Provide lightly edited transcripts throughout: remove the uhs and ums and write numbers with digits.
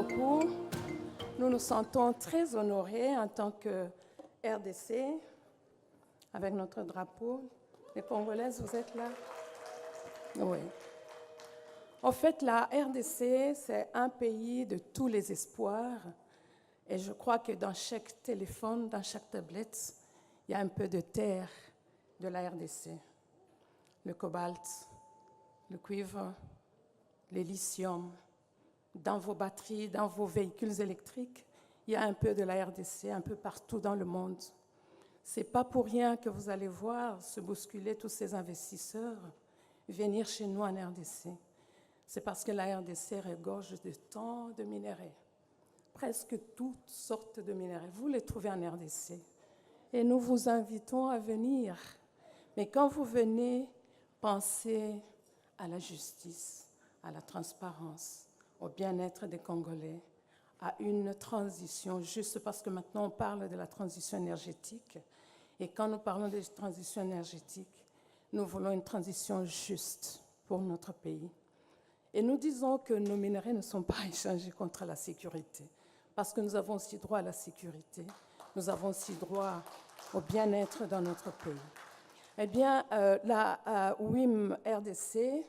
beaucoup. Nous nous sentons très honorés en tant que RDC, avec notre drapeau. Les Congolaises, vous êtes là? Oui. En fait, la RDC, c'est un pays de tous les espoirs. Et je crois que dans chaque téléphone, dans chaque tablette, il y a un peu de terre de la RDC. Le cobalt, le cuivre, le lithium. Dans vos batteries, dans vos véhicules électriques, il y a un peu de la RDC, un peu partout dans le monde. Ce n'est pas pour rien que vous allez voir se bousculer tous ces investisseurs venir chez nous en RDC. C'est parce que la RDC regorge de tant de minéraux. Presque toutes sortes de minéraux. Vous les trouvez en RDC. Et nous vous invitons à venir. Mais quand vous venez, pensez à la justice, à la transparence, au bien-être des Congolais, à une transition juste, parce que maintenant on parle de la transition énergétique. Et quand nous parlons de transition énergétique, nous voulons une transition juste pour notre pays. Et nous disons que nos minerais ne sont pas échangés contre la sécurité, parce que nous avons aussi droit à la sécurité, nous avons aussi droit au bien-être dans notre pays. Eh bien, la WIM RDC,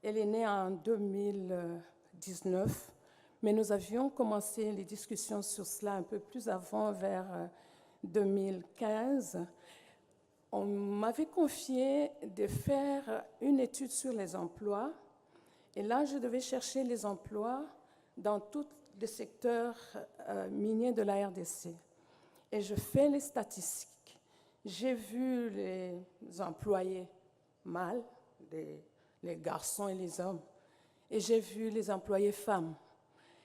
elle est née en 2019, mais nous avions commencé les discussions sur cela un peu plus avant, vers 2015. On m'avait confié de faire une étude sur les emplois, et là, je devais chercher les emplois dans tous les secteurs miniers de la RDC. Et je fais les statistiques. J'ai vu les employés mâles, les garçons et les hommes, et j'ai vu les employés femmes.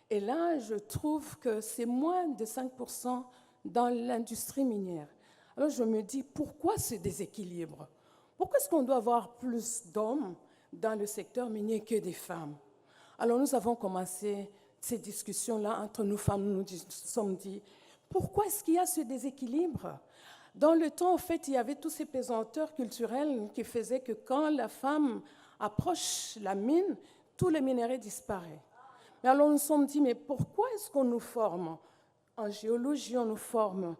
Et là, je trouve que c'est moins de 5% dans l'industrie minière. Alors je me dis, pourquoi ce déséquilibre? Pourquoi est-ce qu'on doit avoir plus d'hommes dans le secteur minier que des femmes? Alors nous avons commencé ces discussions-là entre nous femmes. Nous nous sommes dit, pourquoi est-ce qu'il y a ce déséquilibre? Dans le temps, en fait, il y avait tous ces pesanteurs culturels qui faisaient que quand la femme approche la mine, tous les minéraux disparaissent. Mais alors nous nous sommes dit, mais pourquoi est-ce qu'on nous forme? En géologie, on nous forme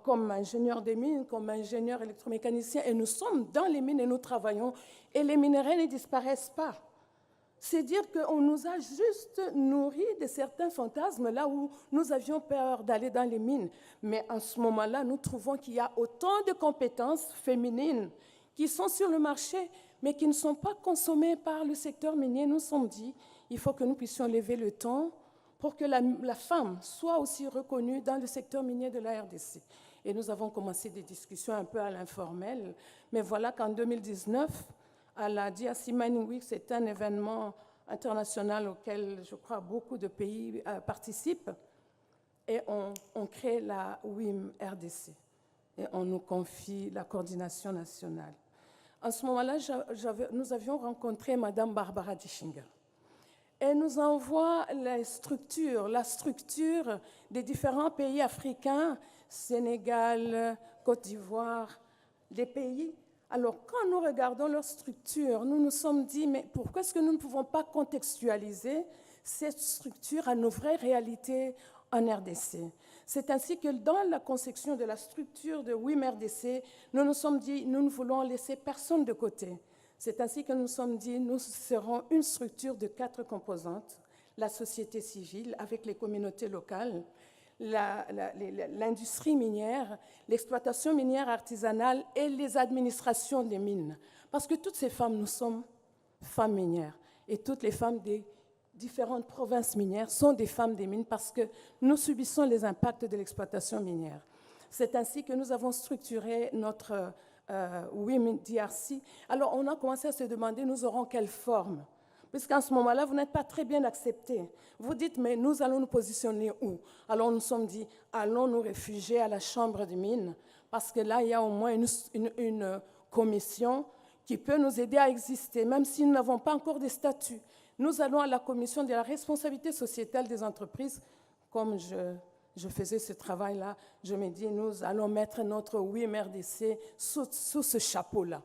comme ingénieur des mines, comme ingénieur électromécanicien, et nous sommes dans les mines et nous travaillons, et les minéraux ne disparaissent pas. C'est dire qu'on nous a juste nourri de certains fantasmes là où nous avions peur d'aller dans les mines. Mais en ce moment-là, nous trouvons qu'il y a autant de compétences féminines qui sont sur le marché, mais qui ne sont pas consommées par le secteur minier. Nous nous sommes dit, il faut que nous puissions lever le ton pour que la femme soit aussi reconnue dans le secteur minier de la RDC. Et nous avons commencé des discussions un peu à l'informel, mais voilà qu'en 2019, à la DRC Mining Week, c'est un événement international auquel, je crois, beaucoup de pays participent, et on crée la WIM RDC, et on nous confie la coordination nationale. En ce moment-là, nous avions rencontré Mme Barbara Dischinger. Elle nous envoie la structure des différents pays africains, Sénégal, Côte d'Ivoire, les pays. Alors, quand nous regardons leur structure, nous nous sommes dit, mais pourquoi est-ce que nous ne pouvons pas contextualiser cette structure à nos vraies réalités en RDC? C'est ainsi que dans la conception de la structure de WIM RDC, nous nous sommes dit, nous ne voulons laisser personne de côté. C'est ainsi que nous nous sommes dit, nous serons une structure de 4 composantes, la société civile avec les communautés locales, l'industrie minière, l'exploitation minière artisanale et les administrations des mines. Parce que toutes ces femmes, nous sommes femmes minières. Et toutes les femmes des différentes provinces minières sont des femmes des mines parce que nous subissons les impacts de l'exploitation minière. C'est ainsi que nous avons structuré notre WIM DRC. Alors on a commencé à se demander, nous aurons quelle forme? Puisqu'en ce moment-là, vous n'êtes pas très bien acceptés. Vous dites, mais nous allons nous positionner où? Alors nous nous sommes dit, allons nous réfugier à la Chambre des mines, parce que là, il y a au moins une commission qui peut nous aider à exister, même si nous n'avons pas encore de statut. Nous allons à la commission de la responsabilité sociétale des entreprises. Comme je faisais ce travail-là, je me dis, nous allons mettre notre WIM RDC sous ce chapeau-là.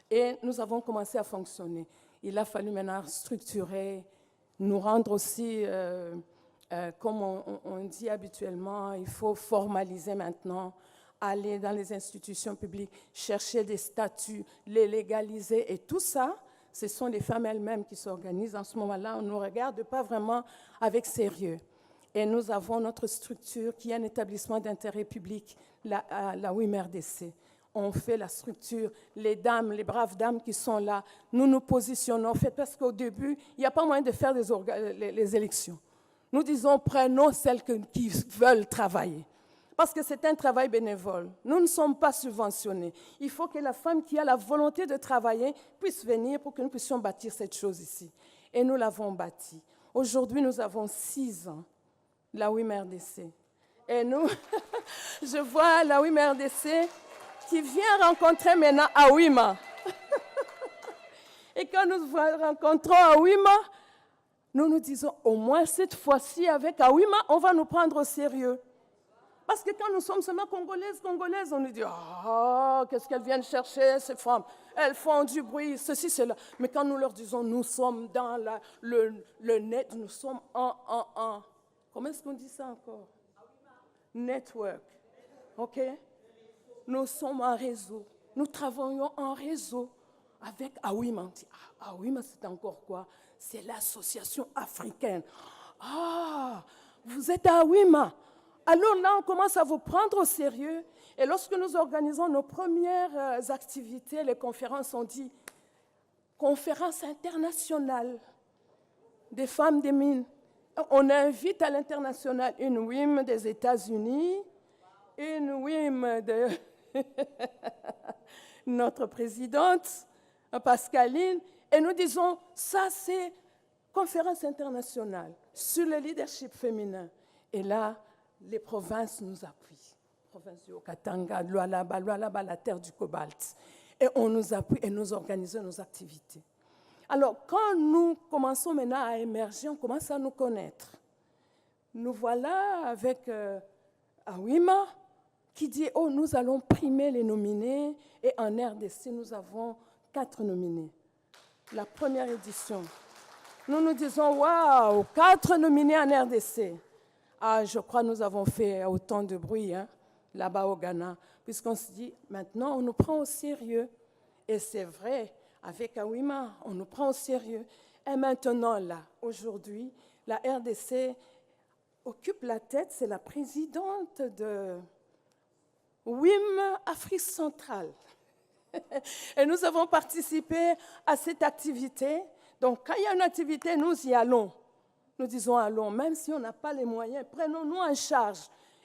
Et nous avons commencé à fonctionner. Il a fallu maintenant structurer, nous rendre aussi Comme on dit habituellement, il faut formaliser maintenant, aller dans les institutions publiques, chercher des statuts, les légaliser. Et tout ça, ce sont les femmes elles-mêmes qui s'organisent. En ce moment-là, on ne nous regarde pas vraiment avec sérieux. Et nous avons notre structure qui est un établissement d'intérêt public, la WIM-RDC. On fait la structure, les dames, les braves dames qui sont là, nous nous positionnons. En fait, parce qu'au début, il n'y a pas moyen de faire les élections. Nous disons, prenons celles qui veulent travailler. Parce que c'est un travail bénévole. Nous ne sommes pas subventionnés. Il faut que la femme qui a la volonté de travailler puisse venir pour que nous puissions bâtir cette chose ici. Et nous l'avons bâtie. Aujourd'hui, nous avons 6 ans, la WIM-RDC. Et nous, je vois la WIM-RDC qui vient rencontrer maintenant Awima. Et quand nous rencontrons Awima, nous nous disons, au moins cette fois-ci, avec Awima, on va nous prendre au sérieux. Parce que quand nous sommes seulement Congolaises, on nous dit, ah, qu'est-ce qu'elles viennent chercher, ces femmes? Elles font du bruit, ceci, cela. Mais quand nous leur disons, nous sommes dans le net, nous sommes en comment est-ce qu'on dit ça encore? Network. OK? Nous sommes en réseau. Nous travaillons en réseau avec Awima. On dit, Awima, c'est encore quoi? C'est l'association africaine. Ah, vous êtes à Awima. Alors là, on commence à vous prendre au sérieux. Et lorsque nous organisons nos premières activités, les conférences, on dit conférence internationale des femmes des mines. On invite à l'international une WIM des États-Unis, une WIM de notre présidente, Pascaline, et nous disons, ça c'est conférence internationale sur le leadership féminin. Et là, les provinces nous appuient. Province du Haut-Katanga, Lualaba, la terre du cobalt. Et on nous appuie et nous organisons nos activités. Alors, quand nous commençons maintenant à émerger, on commence à nous connaître. Nous voilà avec Awima qui dit, oh, nous allons primer les nominés. Et en RDC, nous avons 4 nominés. La première édition. Nous nous disons, waouh, 4 nominés en RDC. Ah, je crois que nous avons fait autant de bruit là-bas au Ghana, puisqu'on se dit, maintenant, on nous prend au sérieux. Et c'est vrai, avec Awima, on nous prend au sérieux. Et maintenant, là, aujourd'hui, la RDC occupe la tête, c'est la présidente de WIM Afrique centrale. Et nous avons participé à cette activité. Donc, quand il y a une activité, nous y allons. Nous disons allons, même si on n'a pas les moyens, prenons-nous en charge.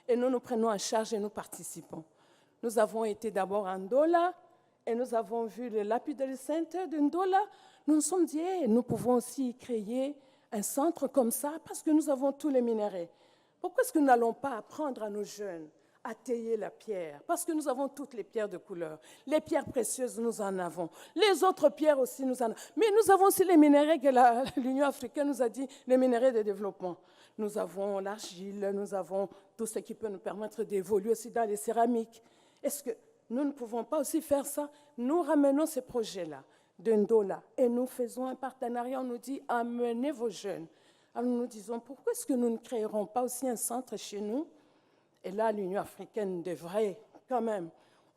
Et nous nous prenons en charge et nous participons. Nous avons été d'abord en Ndola et nous avons vu le Lapidary Center de Ndola. Nous nous sommes dit, nous pouvons aussi créer un centre comme ça parce que nous avons tous les minéraux. Pourquoi est-ce que nous n'allons pas apprendre à nos jeunes à tailler la pierre? Parce que nous avons toutes les pierres de couleur. Les pierres précieuses, nous en avons. Les autres pierres aussi, nous en avons. Mais nous avons aussi les minéraux que l'Union africaine nous a dit, les minéraux de développement. Nous avons l'argile, nous avons tout ce qui peut nous permettre d'évoluer aussi dans les céramiques. Est-ce que nous ne pouvons pas aussi faire ça? Nous ramenons ces projets-là de Ndola et nous faisons un partenariat. On nous dit, amenez vos jeunes. Alors nous nous disons, pourquoi est-ce que nous ne créerons pas aussi un centre chez nous? Et là, l'Union africaine devrait quand même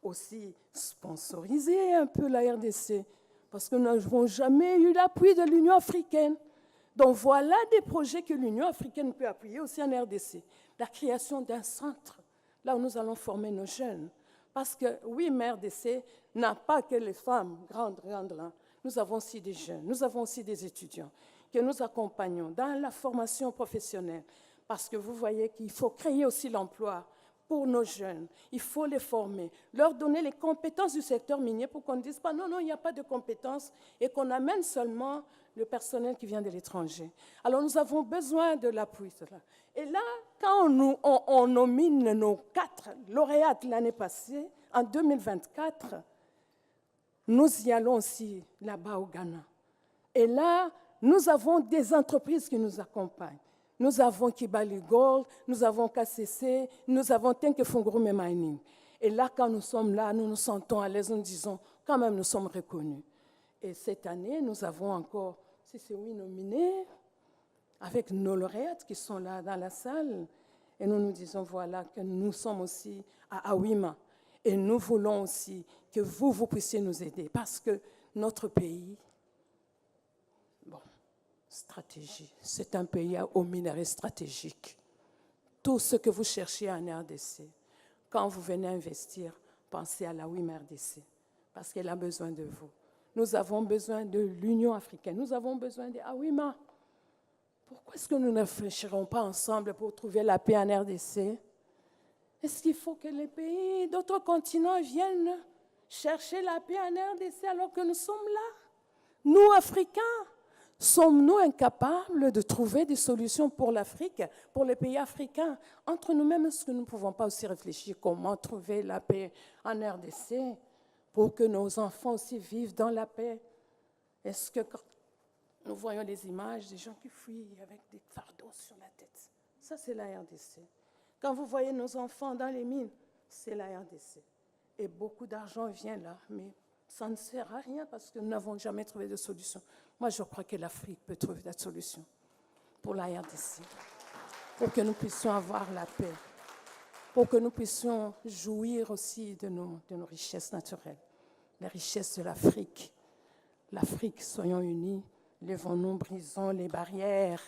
aussi sponsoriser un peu la RDC, parce que nous n'avons jamais eu l'appui de l'Union africaine. Donc voilà des projets que l'Union africaine peut appuyer aussi en RDC. La création d'un centre, là où nous allons former nos jeunes. Parce que oui, RDC n'a pas que les femmes grandes là. Nous avons aussi des jeunes, nous avons aussi des étudiants que nous accompagnons dans la formation professionnelle. Parce que vous voyez qu'il faut créer aussi l'emploi pour nos jeunes. Il faut les former, leur donner les compétences du secteur minier pour qu'on ne dise pas non, il n'y a pas de compétences et qu'on amène seulement le personnel qui vient de l'étranger. Alors nous avons besoin de l'appui. Et là, quand on nomine nos 4 lauréates l'année passée, en 2024, nous y allons aussi là-bas au Ghana. Et là, nous avons des entreprises qui nous accompagnent. Nous avons Kibali Gold, nous avons KCC, nous avons Tenke Fungurume Mining. Et là, quand nous sommes là, nous nous sentons à l'aise, nous disons, quand même, nous sommes reconnus. Et cette année, nous avons encore, si c'est oui, nominés, avec nos lauréates qui sont là dans la salle, et nous nous disons, voilà, que nous sommes aussi à Hoima. Et nous voulons aussi que vous puissiez nous aider, parce que notre pays, stratégie, c'est un pays aux minerais stratégiques. Tout ce que vous cherchez en RDC, quand vous venez investir, pensez à la WIM RDC, parce qu'elle a besoin de vous. Nous avons besoin de l'Union africaine, nous avons besoin de AWIMA. Pourquoi est-ce que nous ne réfléchirons pas ensemble pour trouver la paix en RDC? Est-ce qu'il faut que les pays d'autres continents viennent chercher la paix en RDC alors que nous sommes là? Nous, Africains, sommes-nous incapables de trouver des solutions pour l'Afrique, pour les pays africains? Entre nous-mêmes, est-ce que nous ne pouvons pas aussi réfléchir comment trouver la paix en RDC pour que nos enfants aussi vivent dans la paix? Est-ce que quand nous voyons les images des gens qui fuient avec des fardeaux sur la tête, ça c'est la RDC. Quand vous voyez nos enfants dans les mines, c'est la RDC. Et beaucoup d'argent vient là, mais ça ne sert à rien parce que nous n'avons jamais trouvé de solution. Moi, je crois que l'Afrique peut trouver la solution pour la RDC, pour que nous puissions avoir la paix, pour que nous puissions jouir aussi de nos richesses naturelles, les richesses de l'Afrique. L'Afrique, soyons unis, levons-nous, brisons les barrières.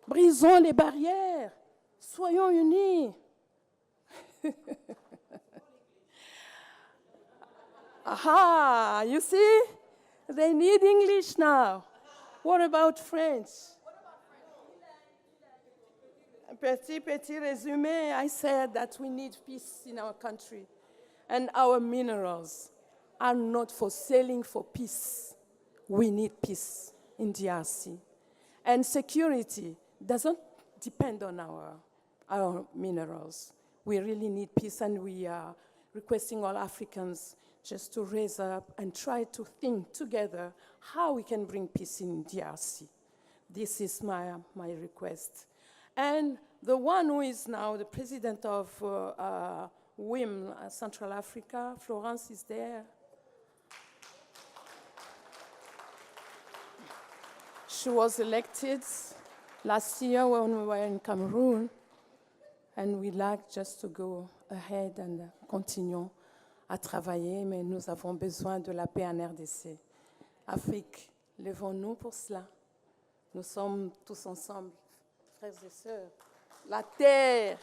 Brisons les barrières, soyons unis. Aha, you see? They need English now. What about French? Petit résumé, I said that we need peace in our country. And our minerals are not for selling for peace. We need peace in DRC. And security doesn't depend on our minerals. We really need peace, and we are requesting all Africans just to raise up and try to think together how we can bring peace in DRC. This is my request. And the one who is now the president of WIM, Central Africa, Florence is there. She was elected last year when we were in Cameroon, and we like just to go ahead and continue à travailler, mais nous avons besoin de la paix en RDC. Afrique, levons-nous pour cela. Nous sommes tous ensemble, frères et sœurs. La terre,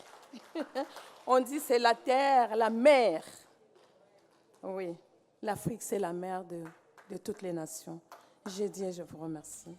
on dit c'est la terre, la mer. Oui, l'Afrique c'est la mère de toutes les nations. J'ai dit et je vous remercie.